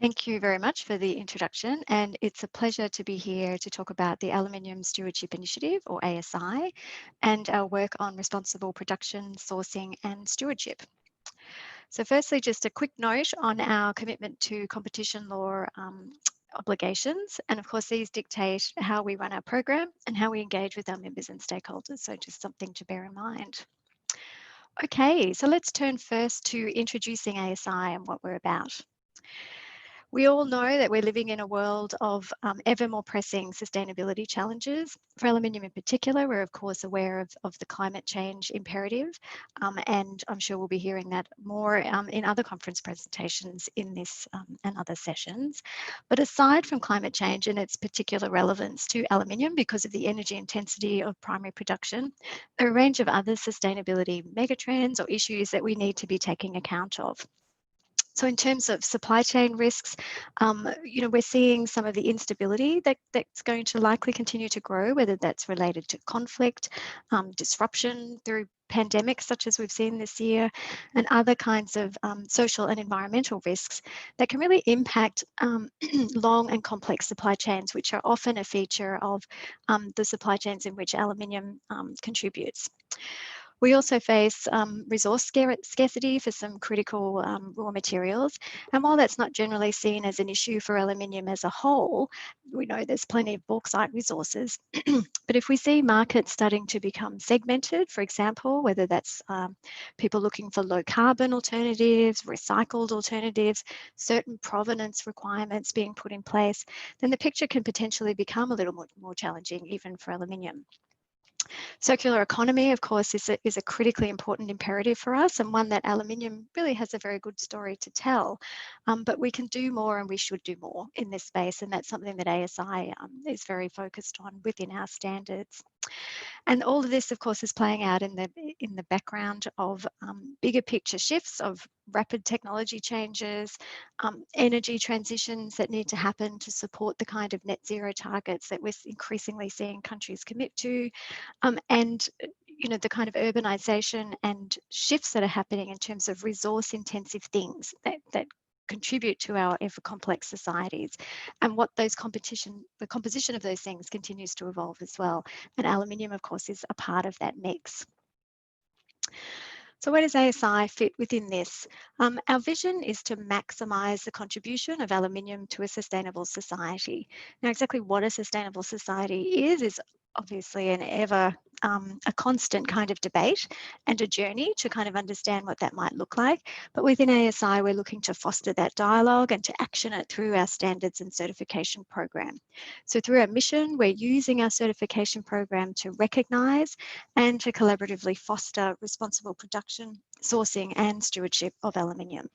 Thank you very much for the introduction, and it's a pleasure to be here to talk about the Aluminium Stewardship Initiative, or ASI, and our work on responsible production, sourcing and stewardship. So firstly, just a quick note on our commitment to competition law obligations, and of course these dictate how we run our program and how we engage with our members and stakeholders, so just something to bear in mind. Okay, so let's turn first to introducing ASI and what we're about. We all know that we're living in a world of ever more pressing sustainability challenges. For aluminium in particular, we're of course aware of the climate change imperative, and I'm sure we'll be hearing that more in other conference presentations in this and other sessions. But aside from climate change and its particular relevance to aluminium because of the energy intensity of primary production, there are a range of other sustainability megatrends or issues that we need to be taking account of. So in terms of supply chain risks, we're seeing some of the instability that's going to likely continue to grow, whether that's related to conflict, disruption through pandemics such as we've seen this year, and other kinds of social and environmental risks that can really impact long and complex supply chains, which are often a feature of the supply chains in which aluminium contributes. We also face resource scarcity for some critical raw materials. And while that's not generally seen as an issue for aluminium as a whole, we know there's plenty of bauxite resources. But if we see markets starting to become segmented, for example, whether that's people looking for low carbon alternatives, recycled alternatives, certain provenance requirements being put in place, then the picture can potentially become a little more challenging even for aluminium. Circular economy, of course, is a critically important imperative for us, and one that aluminium really has a very good story to tell. But we can do more and we should do more in this space, and that's something that ASI is very focused on within our standards. And all of this, of course, is playing out in the background of bigger picture shifts of rapid technology changes, energy transitions that need to happen to support the kind of net zero targets that we're increasingly seeing countries commit to, and the kind of urbanization and shifts that are happening in terms of resource intensive things that contribute to our ever complex societies, and what the composition of those things continues to evolve as well. And aluminium, of course, is a part of that mix. So where does ASI fit within this? Our vision is to maximise the contribution of aluminium to a sustainable society. Now, exactly what a sustainable society is obviously an ever a constant kind of debate and a journey to kind of understand what that might look like. But within ASI, we're looking to foster that dialogue and to action it through our standards and certification program. So through our mission, we're using our certification program to recognise and to collaboratively foster responsible production, sourcing and stewardship of aluminium.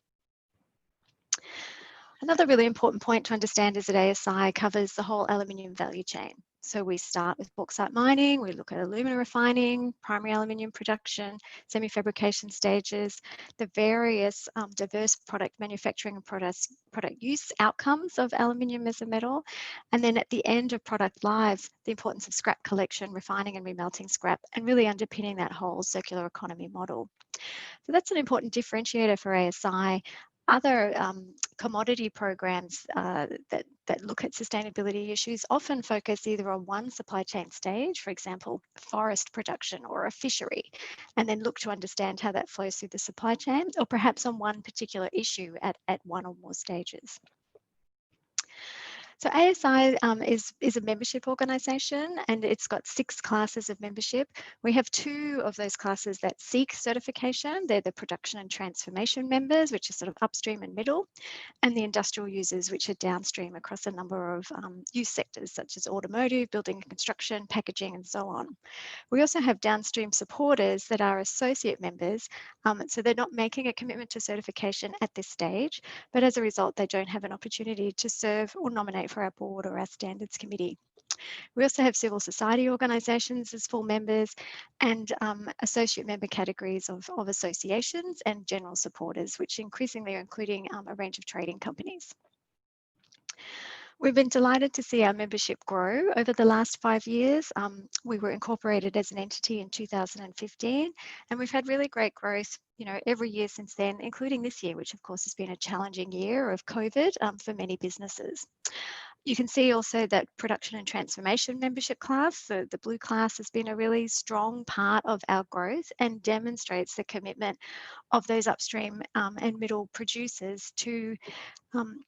Another really important point to understand is that ASI covers the whole aluminium value chain. So we start with bauxite mining, we look at alumina refining, primary aluminium production, semi-fabrication stages, the various diverse product manufacturing and product use outcomes of aluminium as a metal, and then at the end of product lives, the importance of scrap collection, refining and remelting scrap, and really underpinning that whole circular economy model. So that's an important differentiator for ASI. Other commodity programs that look at sustainability issues often focus either on one supply chain stage, for example, forest production or a fishery, and then look to understand how that flows through the supply chain, or perhaps on one particular issue at one or more stages. So ASI is a membership organisation, and it's got 6 classes of membership. We have 2 of those classes that seek certification. They're the production and transformation members, which are sort of upstream and middle, and the industrial users, which are downstream across a number of use sectors such as automotive, building and construction, packaging and so on. We also have downstream supporters that are associate members, so they're not making a commitment to certification at this stage, but as a result they don't have an opportunity to serve or nominate for our board or our standards committee. We also have civil society organisations as full members, and associate member categories of associations and general supporters, which increasingly are including a range of trading companies. We've been delighted to see our membership grow over the last 5 years. We were incorporated as an entity in 2015, and we've had really great growth, every year since then, including this year, which of course has been a challenging year of COVID for many businesses. You can see also that production and transformation membership class, so the blue class, has been a really strong part of our growth and demonstrates the commitment of those upstream and middle producers to um,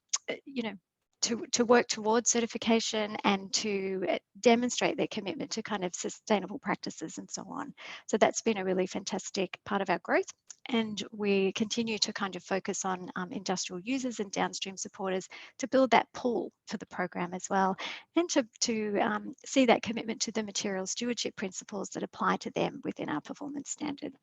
you know, to work towards certification and to demonstrate their commitment to kind of sustainable practices and so on. So that's been a really fantastic part of our growth. And we continue to kind of focus on industrial users and downstream supporters to build that pull for the program as well, and to see that commitment to the material stewardship principles that apply to them within our performance standard.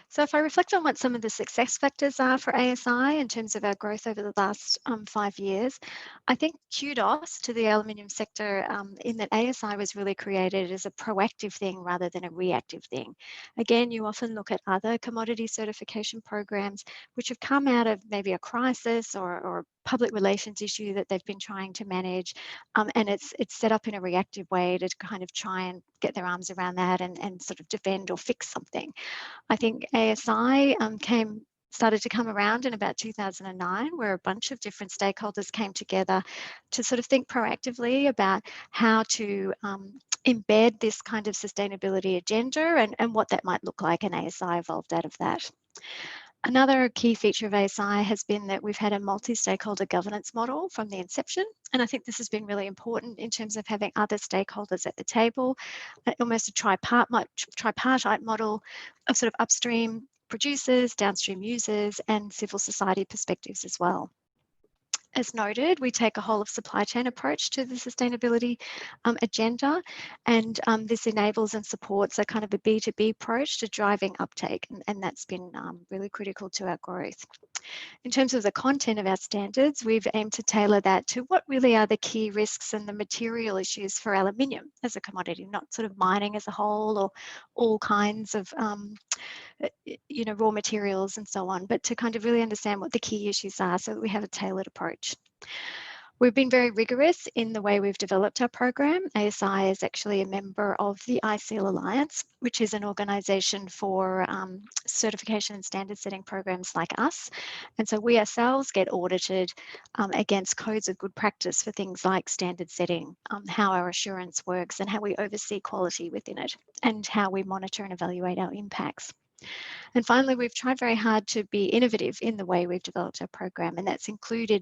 So if I reflect on what some of the success factors are for ASI in terms of our growth over the last 5 years, I think kudos to the aluminium sector in that ASI was really created as a proactive thing rather than a reactive thing. Again, you often look at other commodity certification programs which have come out of maybe a crisis or public relations issue that they've been trying to manage, and it's set up in a reactive way to kind of try and get their arms around that and sort of defend or fix something. I think ASI started to come around in about 2009, where a bunch of different stakeholders came together to sort of think proactively about how to embed this kind of sustainability agenda and what that might look like, and ASI evolved out of that. Another key feature of ASI has been that we've had a multi-stakeholder governance model from the inception. And I think this has been really important in terms of having other stakeholders at the table, almost a tripartite model of sort of upstream producers, downstream users, and civil society perspectives as well. As noted, we take a whole of supply chain approach to the sustainability agenda, and this enables and supports a kind of a B2B approach to driving uptake, and that's been really critical to our growth. In terms of the content of our standards, we've aimed to tailor that to what really are the key risks and the material issues for aluminium as a commodity, not sort of mining as a whole or all kinds of raw materials and so on, but to kind of really understand what the key issues are so that we have a tailored approach. We've been very rigorous in the way we've developed our program. ASI is actually a member of the ISEAL Alliance, which is an organisation for certification and standard setting programs like us. And so we ourselves get audited against codes of good practice for things like standard setting, how our assurance works and how we oversee quality within it, and how we monitor and evaluate our impacts. And finally, we've tried very hard to be innovative in the way we've developed our program, and that's including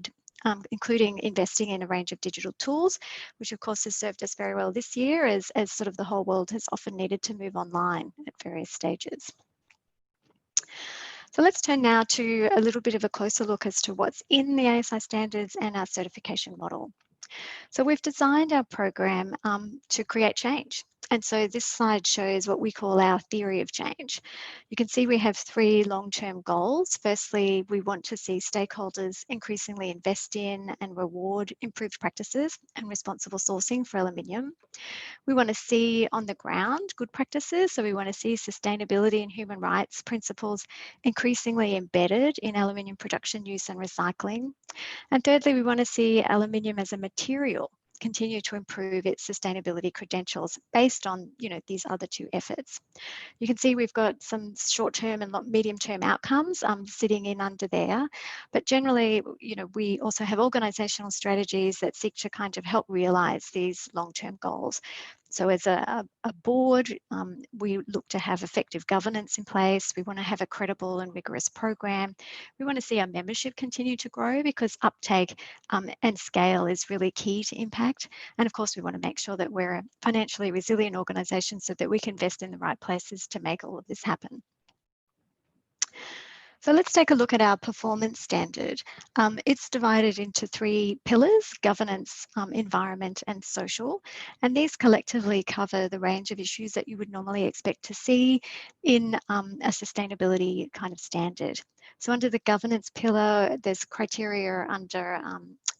investing in a range of digital tools, which of course has served us very well this year as sort of the whole world has often needed to move online at various stages. So let's turn now to a little bit of a closer look as to what's in the ASI standards and our certification model. So we've designed our program to create change. And so this slide shows what we call our theory of change. You can see we have 3 long-term goals. Firstly, we want to see stakeholders increasingly invest in and reward improved practices and responsible sourcing for aluminium. We want to see on the ground good practices. So we want to see sustainability and human rights principles increasingly embedded in aluminium production, use and recycling. And thirdly, we want to see aluminium as a material continue to improve its sustainability credentials based on these other 2 efforts. You can see we've got some short-term and medium-term outcomes sitting in under there, but generally, we also have organisational strategies that seek to kind of help realise these long-term goals. So as a board, we look to have effective governance in place. We want to have a credible and rigorous program. We want to see our membership continue to grow because uptake and scale is really key to impact. And of course, we want to make sure that we're a financially resilient organisation so that we can invest in the right places to make all of this happen. So let's take a look at our performance standard. It's divided into 3 pillars: governance, environment and social. And these collectively cover the range of issues that you would normally expect to see in a sustainability kind of standard. So under the governance pillar, there's criteria under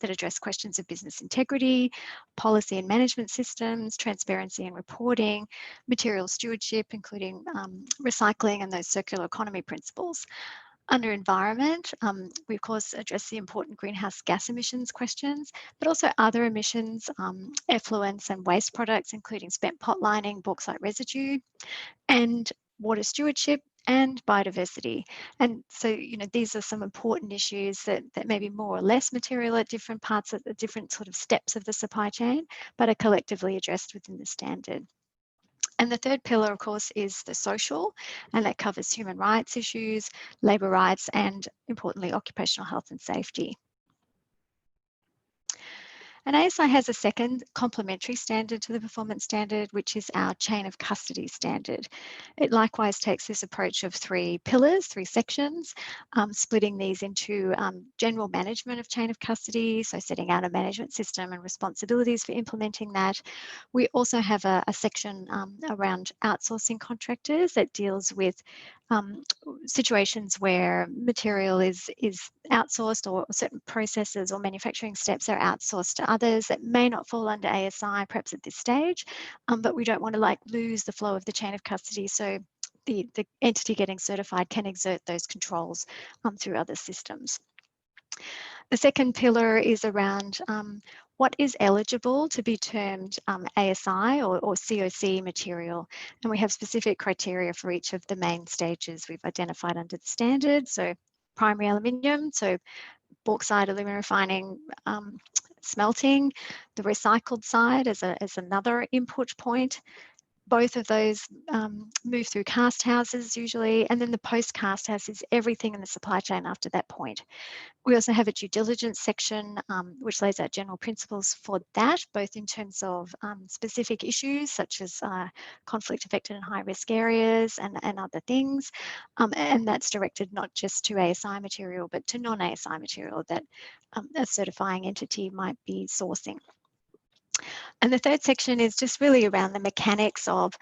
that address questions of business integrity, policy and management systems, transparency and reporting, material stewardship, including recycling and those circular economy principles. Under environment, we of course address the important greenhouse gas emissions questions, but also other emissions, effluents and waste products, including spent pot lining, bauxite residue, and water stewardship and biodiversity. And so, these are some important issues that may be more or less material at different parts of the different sort of steps of the supply chain, but are collectively addressed within the standard. And the third pillar, of course, is the social, and that covers human rights issues, labour rights, and importantly, occupational health and safety. And ASI has a second complementary standard to the performance standard, which is our chain of custody standard. It likewise takes this approach of three pillars, three sections, splitting these into general management of chain of custody, so setting out a management system and responsibilities for implementing that. We also have a section around outsourcing contractors that deals with situations where material is outsourced, or certain processes or manufacturing steps are outsourced to others that may not fall under ASI perhaps at this stage, but we don't want to lose the flow of the chain of custody, so the entity getting certified can exert those controls through other systems. The second pillar is around what is eligible to be termed ASI or COC material. And we have specific criteria for each of the main stages we've identified under the standard. So primary aluminium, so bauxite, aluminum refining, smelting, the recycled side as another input point. Both of those move through cast houses usually, and then the post cast house is everything in the supply chain after that point. We also have a due diligence section which lays out general principles for that, both in terms of specific issues such as conflict affected and high risk areas and other things. And that's directed not just to ASI material, but to non-ASI material that a certifying entity might be sourcing. And the third section is just really around the mechanics of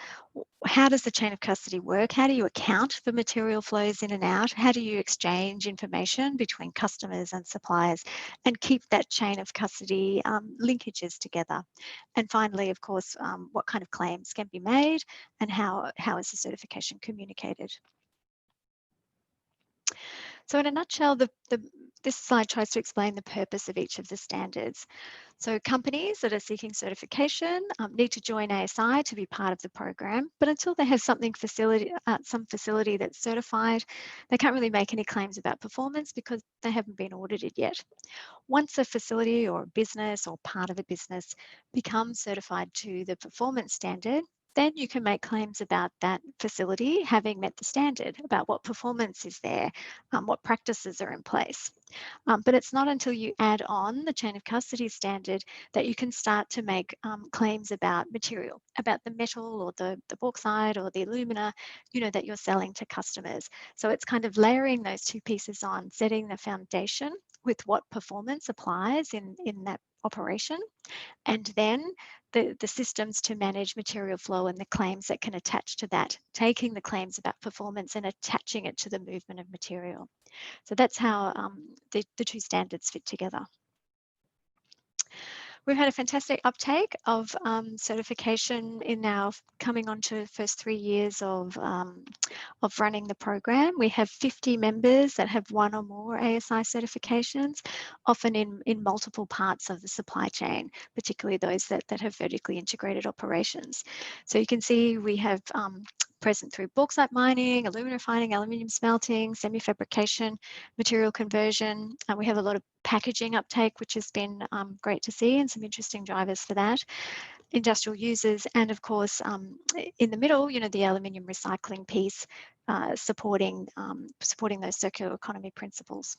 how does the chain of custody work? How do you account for material flows in and out? How do you exchange information between customers and suppliers and keep that chain of custody linkages together? And finally, of course, what kind of claims can be made and how is the certification communicated? So in a nutshell, this slide tries to explain the purpose of each of the standards. So companies that are seeking certification need to join ASI to be part of the program, but until they have some facility that's certified, they can't really make any claims about performance because they haven't been audited yet. Once a facility or a business or part of a business becomes certified to the performance standard, then you can make claims about that facility having met the standard, about what performance is there, what practices are in place. But it's not until you add on the chain of custody standard that you can start to make claims about material, about the metal or the bauxite or the alumina, that you're selling to customers. So it's kind of layering those two pieces on, setting the foundation with what performance applies in that operation, and then the systems to manage material flow and the claims that can attach to that, taking the claims about performance and attaching it to the movement of material. So that's how the two standards fit together. We've had a fantastic uptake of certification in our coming on to the first 3 years of running the program. We have 50 members that have one or more ASI certifications, often in multiple parts of the supply chain, particularly those that have vertically integrated operations. So you can see we have present through bauxite mining, aluminum refining, aluminium smelting, semi-fabrication, material conversion. We have a lot of packaging uptake, which has been great to see, and some interesting drivers for that. Industrial users, and of course, in the middle, the aluminium recycling piece, supporting those circular economy principles.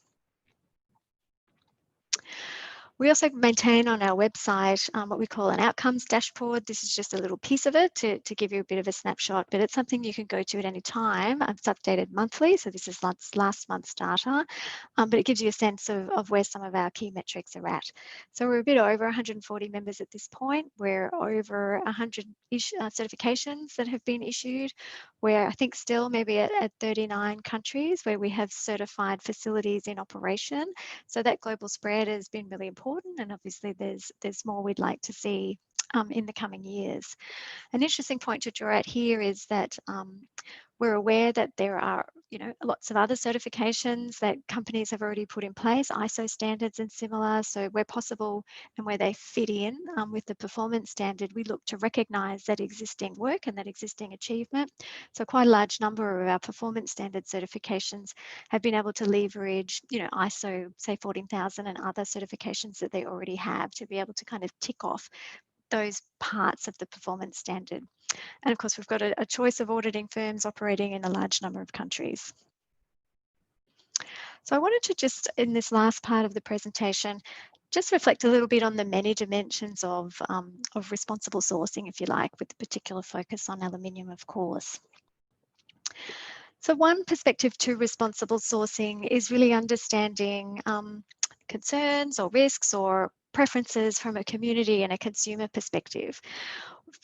We also maintain on our website what we call an outcomes dashboard. This is just a little piece of it to give you a bit of a snapshot, but it's something you can go to at any time. It's updated monthly, so this is last month's data, but it gives you a sense of where some of our key metrics are at. So we're a bit over 140 members at this point. We're over 100 certifications that have been issued. We're, I think, still maybe at 39 countries where we have certified facilities in operation. So that global spread has been really important, and obviously there's more we'd like to see in the coming years. An interesting point to draw out here is that we're aware that there are, lots of other certifications that companies have already put in place, ISO standards and similar. So where possible and where they fit in with the performance standard, we look to recognise that existing work and that existing achievement. So quite a large number of our performance standard certifications have been able to leverage, ISO, say 14,000 and other certifications that they already have to be able to kind of tick off those parts of the performance standard. And of course, we've got a choice of auditing firms operating in a large number of countries. So I wanted to just, in this last part of the presentation, just reflect a little bit on the many dimensions of responsible sourcing, if you like, with a particular focus on aluminium, of course. So one perspective to responsible sourcing is really understanding concerns or risks or preferences from a community and a consumer perspective.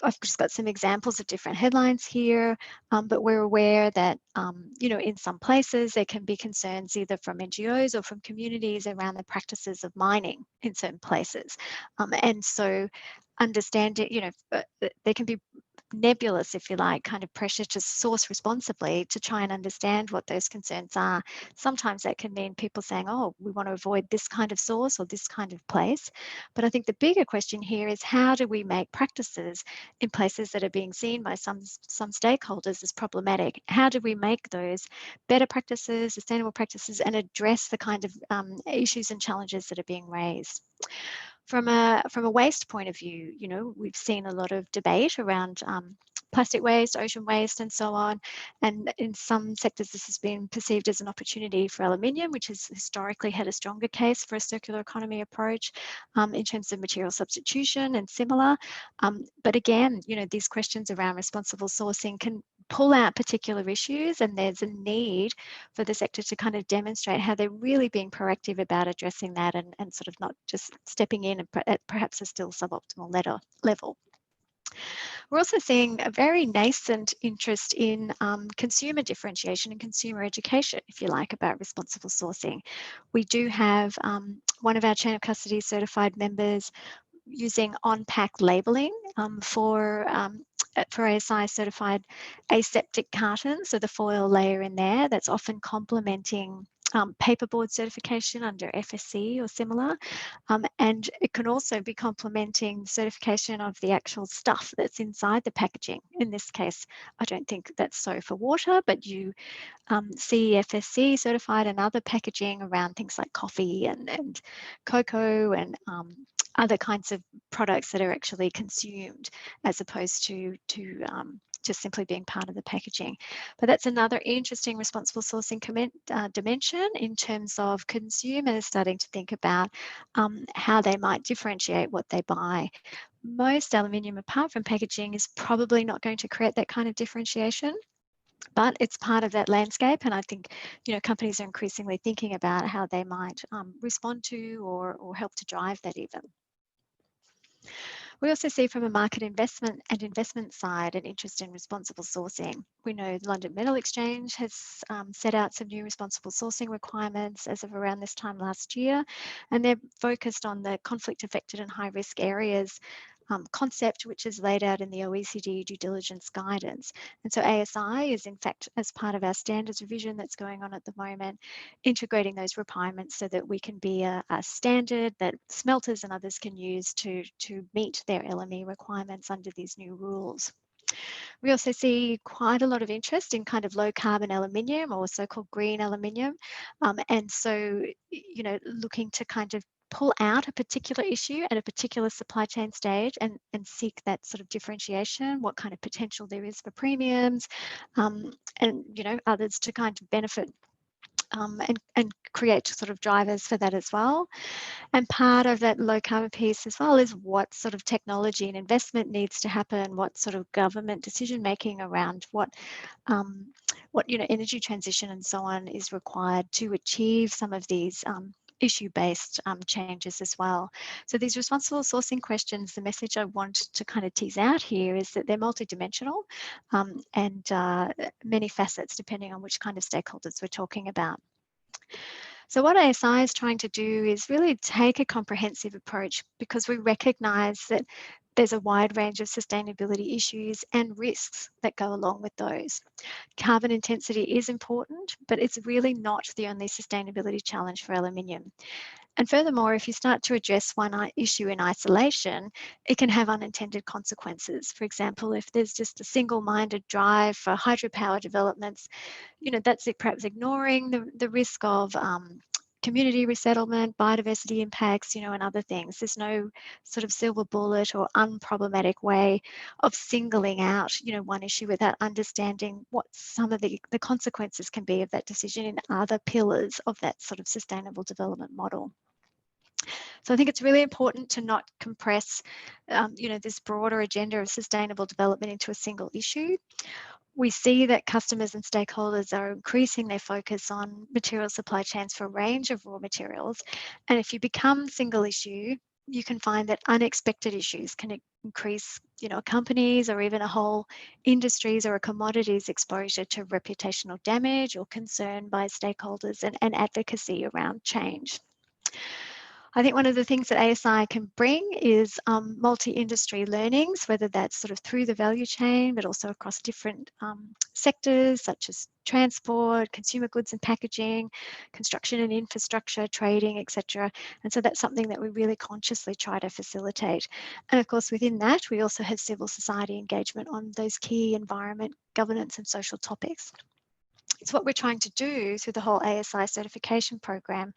I've just got some examples of different headlines here, but we're aware that, in some places there can be concerns either from NGOs or from communities around the practices of mining in certain places. And so understanding, there can be nebulous, if you like, kind of pressure to source responsibly to try and understand what those concerns are. Sometimes that can mean people saying, oh, we want to avoid this kind of source or this kind of place. But I think the bigger question here is, how do we make practices in places that are being seen by some stakeholders as problematic? How do we make those better practices, sustainable practices, and address the kind of issues and challenges that are being raised? From a waste point of view, we've seen a lot of debate around plastic waste, ocean waste, and so on. And in some sectors, this has been perceived as an opportunity for aluminium, which has historically had a stronger case for a circular economy approach in terms of material substitution and similar. But again, these questions around responsible sourcing can pull out particular issues, and there's a need for the sector to kind of demonstrate how they're really being proactive about addressing that and sort of not just stepping in at perhaps a still suboptimal level. We're also seeing a very nascent interest in consumer differentiation and consumer education, if you like, about responsible sourcing. We do have one of our chain of custody certified members using on-pack labelling for ASI certified aseptic cartons, so the foil layer in there, that's often complementing paperboard certification under FSC or similar, and it can also be complementing certification of the actual stuff that's inside the packaging. In this case, I don't think that's so for water, but you see FSC certified and other packaging around things like coffee and cocoa and other kinds of products that are actually consumed as opposed to just simply being part of the packaging. But that's another interesting responsible sourcing dimension in terms of consumers starting to think about how they might differentiate what they buy. Most aluminium, apart from packaging, is probably not going to create that kind of differentiation, but it's part of that landscape, and I think companies are increasingly thinking about how they might respond to or help to drive that even. We also see from a market investment side an interest in responsible sourcing. We know the London Metal Exchange has set out some new responsible sourcing requirements as of around this time last year, and they're focused on the conflict affected and high risk areas concept, which is laid out in the OECD due diligence guidance. And so ASI is, in fact, as part of our standards revision that's going on at the moment, integrating those requirements so that we can be a standard that smelters and others can use to meet their LME requirements under these new rules. We also see quite a lot of interest in kind of low carbon aluminium or so-called green aluminium. And so, looking to kind of pull out a particular issue at a particular supply chain stage and seek that sort of differentiation, what kind of potential there is for premiums, and others to kind of benefit and create sort of drivers for that as well. And part of that low carbon piece as well is what sort of technology and investment needs to happen, what sort of government decision making around what energy transition and so on is required to achieve some of these issue-based changes as well. So these responsible sourcing questions, the message I want to kind of tease out here is that they're multidimensional and many facets depending on which kind of stakeholders we're talking about. So what ASI is trying to do is really take a comprehensive approach, because we recognise that there's a wide range of sustainability issues and risks that go along with those. Carbon intensity is important, but it's really not the only sustainability challenge for aluminium. And furthermore, if you start to address one issue in isolation, it can have unintended consequences. For example, if there's just a single-minded drive for hydropower developments, that's it, perhaps ignoring the risk of community resettlement, biodiversity impacts, and other things. There's no sort of silver bullet or unproblematic way of singling out, one issue without understanding what some of the consequences can be of that decision in other pillars of that sort of sustainable development model. So I think it's really important to not compress, this broader agenda of sustainable development into a single issue. We see that customers and stakeholders are increasing their focus on material supply chains for a range of raw materials. And if you become single issue, you can find that unexpected issues can increase, companies or even a whole industries or a commodities exposure to reputational damage or concern by stakeholders and advocacy around change. I think one of the things that ASI can bring is multi-industry learnings, whether that's sort of through the value chain, but also across different sectors such as transport, consumer goods and packaging, construction and infrastructure, trading, etc. And so that's something that we really consciously try to facilitate. And of course, within that, we also have civil society engagement on those key environment, governance and social topics. So what we're trying to do through the whole ASI certification program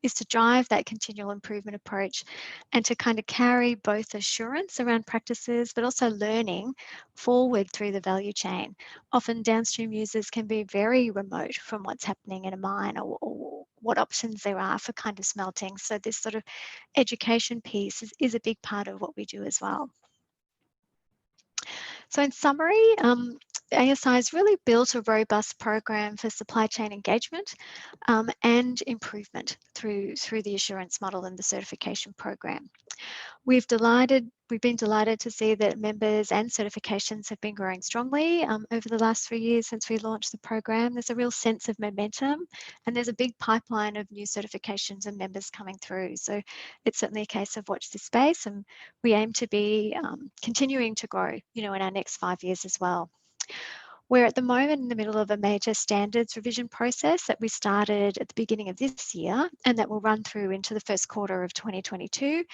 is to drive that continual improvement approach and to kind of carry both assurance around practices, but also learning forward through the value chain. Often downstream users can be very remote from what's happening in a mine or what options there are for kind of smelting. So this sort of education piece is a big part of what we do as well. So in summary, ASI has really built a robust program for supply chain engagement and improvement through the assurance model and the certification program. We've been delighted to see that members and certifications have been growing strongly over the last 3 years since we launched the program. There's a real sense of momentum and there's a big pipeline of new certifications and members coming through. So it's certainly a case of watch this space, and we aim to be continuing to grow, in our next 5 years as well. We're at the moment in the middle of a major standards revision process that we started at the beginning of this year, and that will run through into the first quarter of 2022.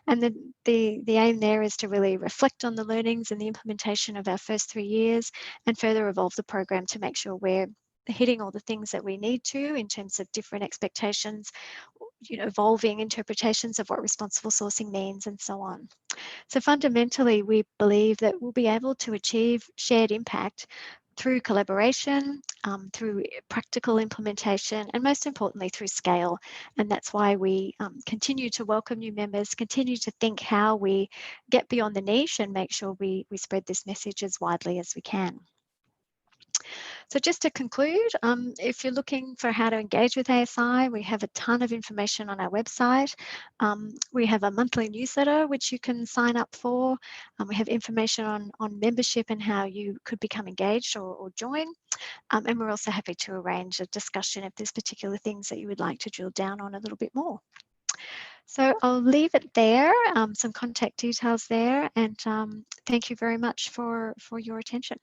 And the aim there is to really reflect on the learnings and the implementation of our first 3 years and further evolve the program to make sure we're hitting all the things that we need to in terms of different expectations, evolving interpretations of what responsible sourcing means and so on. So fundamentally, we believe that we'll be able to achieve shared impact through collaboration, through practical implementation, and most importantly, through scale. And that's why we continue to welcome new members, continue to think how we get beyond the niche and make sure we spread this message as widely as we can. So just to conclude, if you're looking for how to engage with ASI, we have a ton of information on our website. We have a monthly newsletter which you can sign up for. We have information on membership and how you could become engaged or join. And we're also happy to arrange a discussion if there's particular things that you would like to drill down on a little bit more. So I'll leave it there, some contact details there, and thank you very much for your attention.